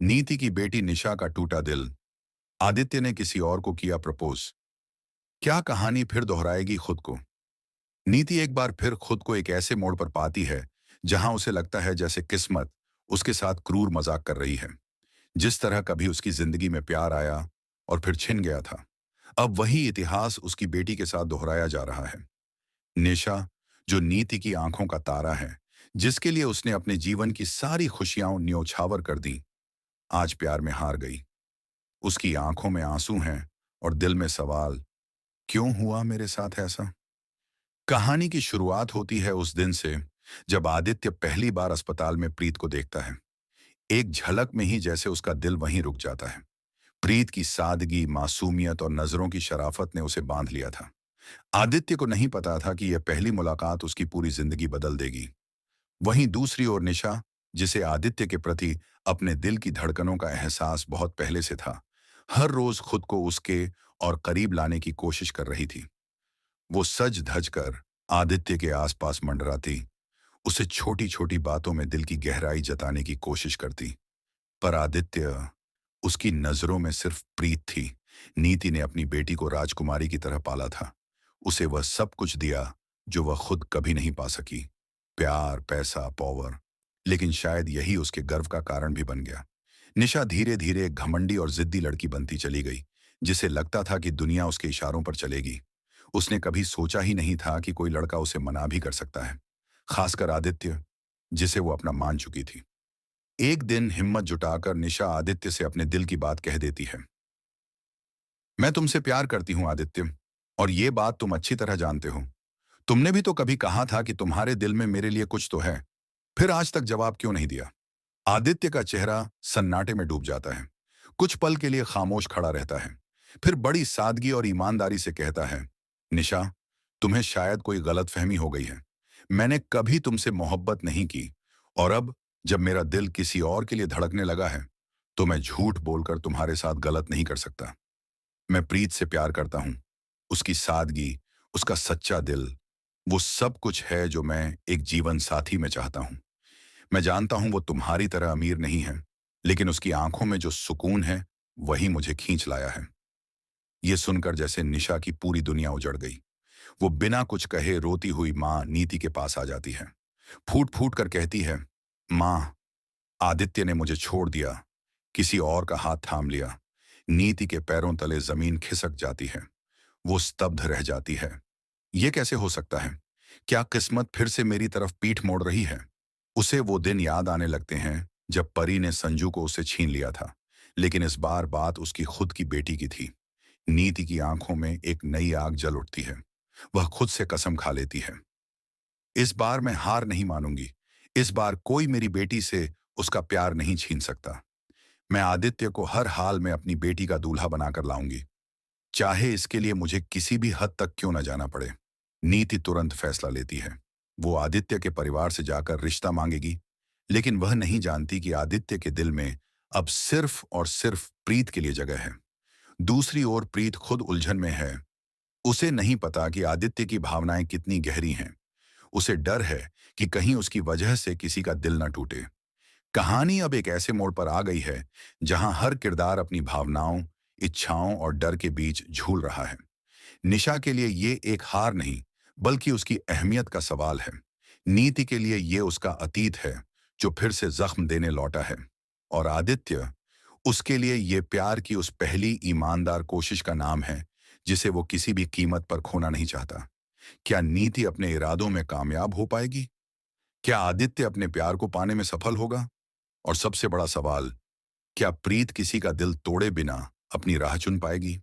नीति की बेटी निशा का टूटा दिल। आदित्य ने किसी और को किया प्रपोज। क्या कहानी फिर दोहराएगी खुद को? नीति एक बार फिर खुद को एक ऐसे मोड़ पर पाती है जहां उसे लगता है जैसे किस्मत उसके साथ क्रूर मजाक कर रही है। जिस तरह कभी उसकी जिंदगी में प्यार आया और फिर छिन गया था, अब वही इतिहास उसकी बेटी के साथ दोहराया जा रहा है। निशा, जो नीति की आंखों का तारा है, जिसके लिए उसने अपने जीवन की सारी खुशियां न्योछावर कर दी, आज प्यार में हार गई। उसकी आंखों में आंसू हैं और दिल में सवाल, क्यों हुआ मेरे साथ ऐसा? कहानी की शुरुआत होती है उस दिन से जब आदित्य पहली बार अस्पताल में प्रीत को देखता है। एक झलक में ही जैसे उसका दिल वहीं रुक जाता है। प्रीत की सादगी, मासूमियत और नजरों की शराफत ने उसे बांध लिया था। आदित्य को नहीं पता था कि यह पहली मुलाकात उसकी पूरी जिंदगी बदल देगी। वहीं दूसरी ओर निशा, जिसे आदित्य के प्रति अपने दिल की धड़कनों का एहसास बहुत पहले से था, हर रोज खुद को उसके और करीब लाने की कोशिश कर रही थी। वो सज धज कर आदित्य के आसपास मंडराती, उसे छोटी छोटी बातों में दिल की गहराई जताने की कोशिश करती। पर आदित्य, उसकी नजरों में सिर्फ प्रीत थी। नीति ने अपनी बेटी को राजकुमारी की तरह पाला था। उसे वह सब कुछ दिया जो वह खुद कभी नहीं पा सकी, प्यार, पैसा, पावर। लेकिन शायद यही उसके गर्व का कारण भी बन गया। निशा धीरे धीरे एक घमंडी और जिद्दी लड़की बनती चली गई, जिसे लगता था कि दुनिया उसके इशारों पर चलेगी। उसने कभी सोचा ही नहीं था कि कोई लड़का उसे मना भी कर सकता है, खासकर आदित्य, जिसे वो अपना मान चुकी थी। एक दिन हिम्मत जुटाकर निशा आदित्य से अपने दिल की बात कह देती है। मैं तुमसे प्यार करती हूँ आदित्य, और ये बात तुम अच्छी तरह जानते हो। तुमने भी तो कभी कहा था कि तुम्हारे दिल में मेरे लिए कुछ तो है। फिर आज तक जवाब क्यों नहीं दिया? आदित्य का चेहरा सन्नाटे में डूब जाता है। कुछ पल के लिए खामोश खड़ा रहता है। फिर बड़ी सादगी और ईमानदारी से कहता है, निशा, तुम्हें शायद कोई गलतफहमी हो गई है। मैंने कभी तुमसे मोहब्बत नहीं की, और अब जब मेरा दिल किसी और के लिए धड़कने लगा है, तो मैं झूठ बोलकर तुम्हारे साथ गलत नहीं कर सकता। मैं प्रीत से प्यार करता हूं। उसकी सादगी, उसका सच्चा दिल, वो सब कुछ है जो मैं एक जीवन साथी में चाहता हूं। मैं जानता हूं वो तुम्हारी तरह अमीर नहीं है, लेकिन उसकी आंखों में जो सुकून है, वही मुझे खींच लाया है। ये सुनकर जैसे निशा की पूरी दुनिया उजड़ गई। वो बिना कुछ कहे रोती हुई माँ नीति के पास आ जाती है। फूट फूट कर कहती है, माँ, आदित्य ने मुझे छोड़ दिया, किसी और का हाथ थाम लिया। नीति के पैरों तले जमीन खिसक जाती है। वो स्तब्ध रह जाती है। ये कैसे हो सकता है? क्या किस्मत फिर से मेरी तरफ पीठ मोड़ रही है? उसे वो दिन याद आने लगते हैं जब परी ने संजू को उससे छीन लिया था। लेकिन इस बार बात उसकी खुद की बेटी की थी। नीति की आंखों में एक नई आग जल उठती है। वह खुद से कसम खा लेती है, इस बार मैं हार नहीं मानूंगी। इस बार कोई मेरी बेटी से उसका प्यार नहीं छीन सकता। मैं आदित्य को हर हाल में अपनी बेटी का दूल्हा बनाकर लाऊंगी, चाहे इसके लिए मुझे किसी भी हद तक क्यों न जाना पड़े। नीति तुरंत फैसला लेती है। वो आदित्य के परिवार से जाकर रिश्ता मांगेगी, लेकिन वह नहीं जानती कि आदित्य के दिल में अब सिर्फ और सिर्फ प्रीत के लिए जगह है। दूसरी ओर प्रीत खुद उलझन में है। उसे नहीं पता कि आदित्य की भावनाएं कितनी गहरी हैं। उसे डर है कि कहीं उसकी वजह से किसी का दिल न टूटे। कहानी अब एक ऐसे मोड़ पर आ गई है जहां हर किरदार अपनी भावनाओं, इच्छाओं और डर के बीच झूल रहा है। निशा के लिए ये एक हार नहीं, बल्कि उसकी अहमियत का सवाल है। नीति के लिए ये उसका अतीत है जो फिर से जख्म देने लौटा है। और आदित्य, उसके लिए ये प्यार की उस पहली ईमानदार कोशिश का नाम है जिसे वो किसी भी कीमत पर खोना नहीं चाहता। क्या नीति अपने इरादों में कामयाब हो पाएगी? क्या आदित्य अपने प्यार को पाने में सफल होगा? और सबसे बड़ा सवाल, क्या प्रीत किसी का दिल तोड़े बिना अपनी राह चुन पाएगी?